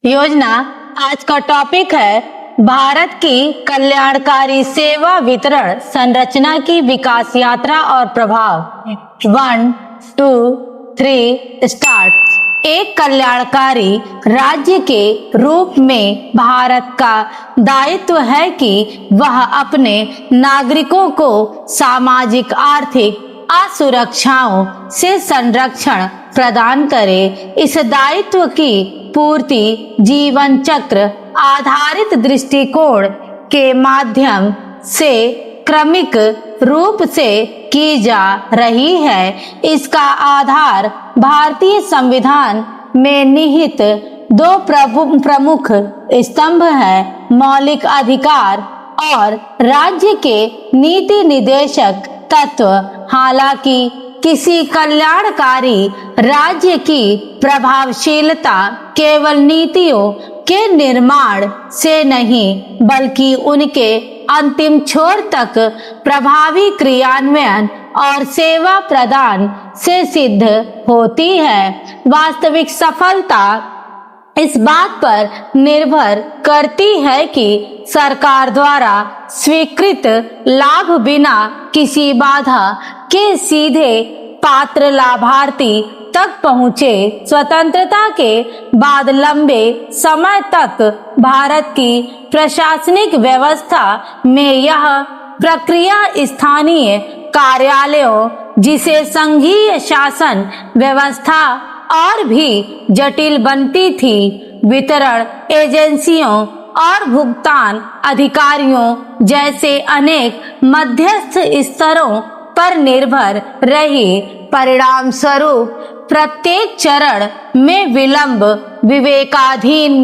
योजना आज का टॉपिक है भारत की कल्याणकारी सेवा वितरण संरचना की विकास यात्रा और प्रभाव। 1, 2, 3 स्टार्ट। एक कल्याणकारी राज्य के रूप में भारत का दायित्व है कि वह अपने नागरिकों को सामाजिक आर्थिक असुरक्षाओं से संरक्षण प्रदान करे। इस दायित्व की पूर्ति जीवन चक्र आधारित दृष्टिकोण के माध्यम से क्रमिक रूप से की जा रही है। इसका आधार भारतीय संविधान में निहित दो प्रमुख स्तंभ है, मौलिक अधिकार और राज्य के नीति निर्देशक तत्व। हालांकि किसी कल्याणकारी राज्य की प्रभावशीलता केवल नीतियों के निर्माण से नहीं बल्कि उनके अंतिम छोर तक प्रभावी क्रियान्वयन और सेवा प्रदान से सिद्ध होती है। वास्तविक सफलता इस बात पर निर्भर करती है कि सरकार द्वारा स्वीकृत लाभ बिना किसी बाधा के सीधे पात्र लाभार्थी तक पहुँचे। स्वतंत्रता के बाद लंबे समय तक भारत की प्रशासनिक व्यवस्था में यह प्रक्रिया स्थानीय कार्यालयों, जिसे संघीय शासन व्यवस्था और भी जटिल बनती थी, वितरण एजेंसियों और भुगतान अधिकारियों जैसे अनेक मध्यस्थ स्तरों पर निर्भर रही। परिणाम स्वरूप प्रत्येक चरण में विलंब, विवेकाधीन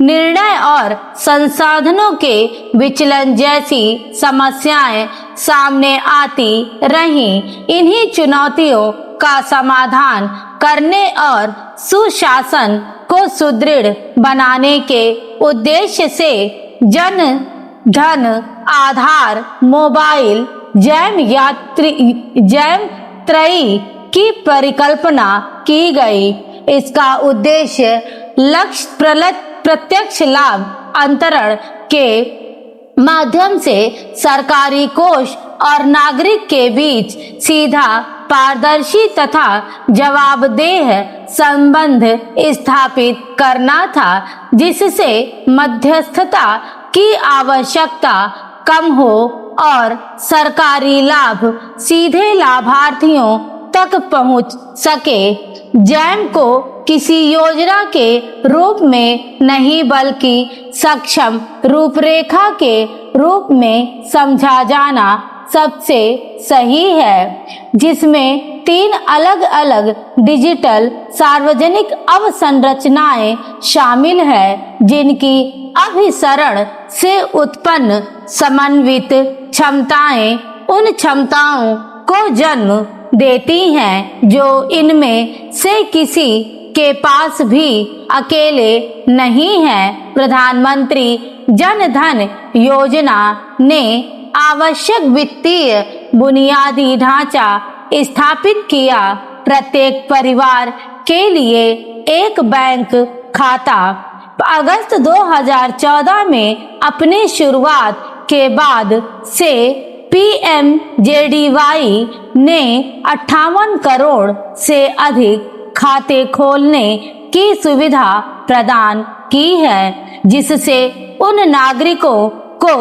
निर्णय और संसाधनों के विचलन जैसी समस्याएं सामने आती रहीं। इन्हीं चुनौतियों का समाधान करने और सुशासन को सुदृढ़ बनाने के उद्देश्य से जन धन आधार मोबाइल जैम त्रयी की परिकल्पना की गई। इसका उद्देश्य लक्ष्य प्रत्यक्ष लाभ अंतरण के माध्यम से सरकारी कोष और नागरिक के बीच सीधा, पारदर्शी तथा जवाबदेह संबंध स्थापित करना था, जिससे मध्यस्थता की आवश्यकता कम हो और सरकारी लाभ सीधे लाभार्थियों तक पहुंच सके। जैम को किसी योजना के रूप में नहीं बल्कि सक्षम रूपरेखा के रूप में समझा जाना सबसे सही है, जिसमें 3 अलग-अलग डिजिटल सार्वजनिक अवसंरचनाएं शामिल हैं, जिनकी अभिसरण से उत्पन्न समन्वित क्षमताएं उन क्षमताओं को जन्म देती हैं जो इनमें से किसी के पास भी अकेले नहीं है। प्रधानमंत्री जन धन योजना ने आवश्यक वित्तीय बुनियादी ढांचा स्थापित किया। प्रत्येक परिवार के लिए एक बैंक खाता। अगस्त 2014 में अपनी शुरुआत के बाद से PMJDY ने 58 करोड़ से अधिक खाते खोलने की सुविधा प्रदान की है, जिससे उन नागरिकों को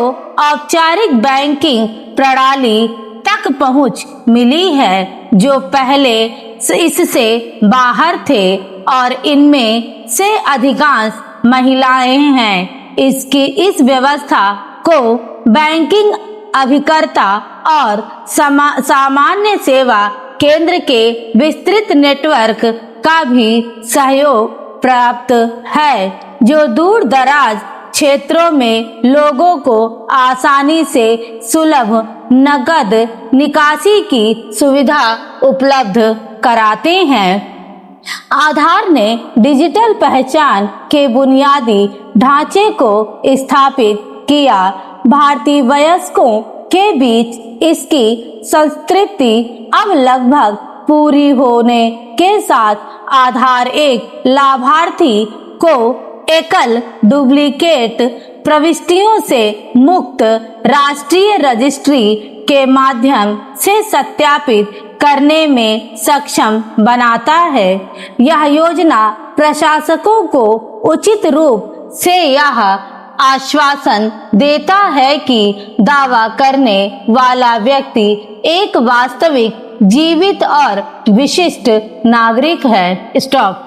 औपचारिक बैंकिंग प्रणाली तक पहुंच मिली है जो पहले इससे बाहर थे, और इनमें से अधिकांश महिलाएं हैं। इस व्यवस्था को बैंकिंग अभिकर्ता और सामान्य सेवा केंद्र के विस्तृत नेटवर्क का भी सहयोग प्राप्त है, जो दूर दराज क्षेत्रों में लोगों को आसानी से सुलभ नकद निकासी की सुविधा उपलब्ध कराते हैं। आधार ने डिजिटल पहचान के बुनियादी ढांचे को स्थापित किया। भारतीय वयस्कों के बीच इसकी संतृप्ति अब लगभग पूरी होने के साथ आधार एक लाभार्थी को एकल डुप्लीकेट प्रविष्टियों से मुक्त राष्ट्रीय रजिस्ट्री के माध्यम से सत्यापित करने में सक्षम बनाता है। यह योजना प्रशासकों को उचित रूप से यह आश्वासन देता है कि दावा करने वाला व्यक्ति एक वास्तविक, जीवित और विशिष्ट नागरिक है। स्टॉप।